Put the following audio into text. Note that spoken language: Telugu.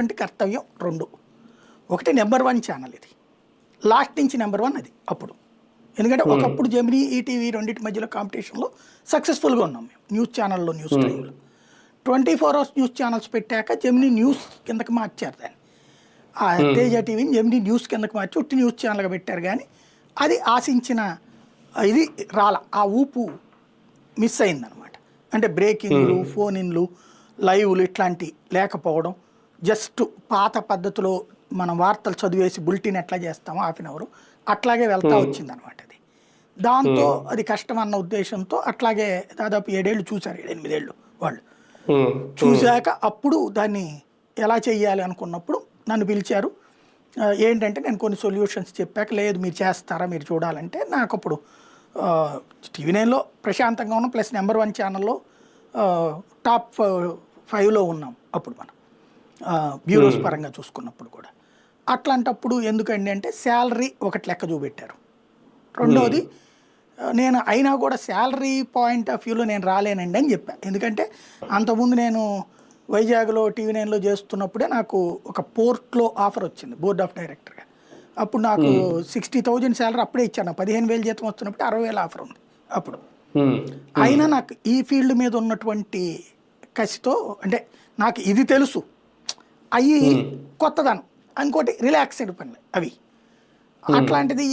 అంటే కర్తవ్యం రెండు. ఒకటి నెంబర్ 1 ఛానల్ ఇది. లాస్ట్ నుంచి నెంబర్ 1 అది అప్పుడు. ఎందుకంటే ఒకప్పుడు జెమినీ, ఈటీవీ రెండింటి మధ్యలో కాంపిటీషన్లో సక్సెస్ఫుల్గా ఉన్నాం మేము న్యూస్ ఛానల్లో, న్యూస్ టైంలో. 24 అవర్స్ న్యూస్ ఛానల్స్ పెట్టాక జెమినీ న్యూస్ కిందకి మార్చారు దాన్ని. ఆ తేజ టీవీని జెమినీ న్యూస్ కిందకి మార్చి ఉట్టి న్యూస్ ఛానల్గా పెట్టారు. కానీ అది ఆశించిన ఇది ఆ ఊపు మిస్ అయిందనమాట. అంటే బ్రేకింగ్లు, ఫోన్ ఇన్లు, లైవ్లు ఇట్లాంటి లేకపోవడం, జస్ట్ పాత పద్ధతిలో మనం వార్తలు చదివేసి బులెటిన్ ఎట్లా చేస్తామో హాఫ్ అన్ అవర్ అట్లాగే వెళ్తా వచ్చిందనమాట అది. దాంతో అది కష్టం అన్న ఉద్దేశంతో అట్లాగే దాదాపు 7 ఏళ్ళు చూశారు, 7-8 ఏళ్ళు వాళ్ళు. చూశాక అప్పుడు దాన్ని ఎలా చెయ్యాలి అనుకున్నప్పుడు నన్ను పిలిచారు. ఏంటంటే నేను కొన్ని సొల్యూషన్స్ చెప్పాక, లేదు మీరు చేస్తారా, మీరు చూడాలంటే నాకు అప్పుడు TV9లో ప్రశాంతంగా ఉన్నాం, ప్లస్ నెంబర్ 1 ఛానల్లో టాప్ 5లో ఉన్నాం అప్పుడు మనం బ్యూరోస్ పరంగా చూసుకున్నప్పుడు కూడా. అట్లాంటప్పుడు ఎందుకండి అంటే శాలరీ ఒకటి లెక్క చూపెట్టారు. రెండోది నేను అయినా కూడా శాలరీ పాయింట్ ఆఫ్ వ్యూలో నేను రాలేనండి అని చెప్పాను. ఎందుకంటే అంతకుముందు నేను వైజాగ్లో TV9లో చేస్తున్నప్పుడే నాకు ఒక పోర్ట్లో ఆఫర్ వచ్చింది బోర్డ్ ఆఫ్ డైరెక్టర్గా. అప్పుడు నాకు 60,000 శాలరీ అప్పుడే ఇచ్చాను. 15,000 జీతం వస్తున్నప్పుడు 60,000 ఆఫర్ ఉంది అప్పుడు. అయినా నాకు ఈ ఫీల్డ్ మీద ఉన్నటువంటి కసితో, అంటే నాకు ఇది తెలుసు, అవి కొత్తదనం, ఇంకోటి రిలాక్స్డ్ పనులు అవి, అట్లాంటిది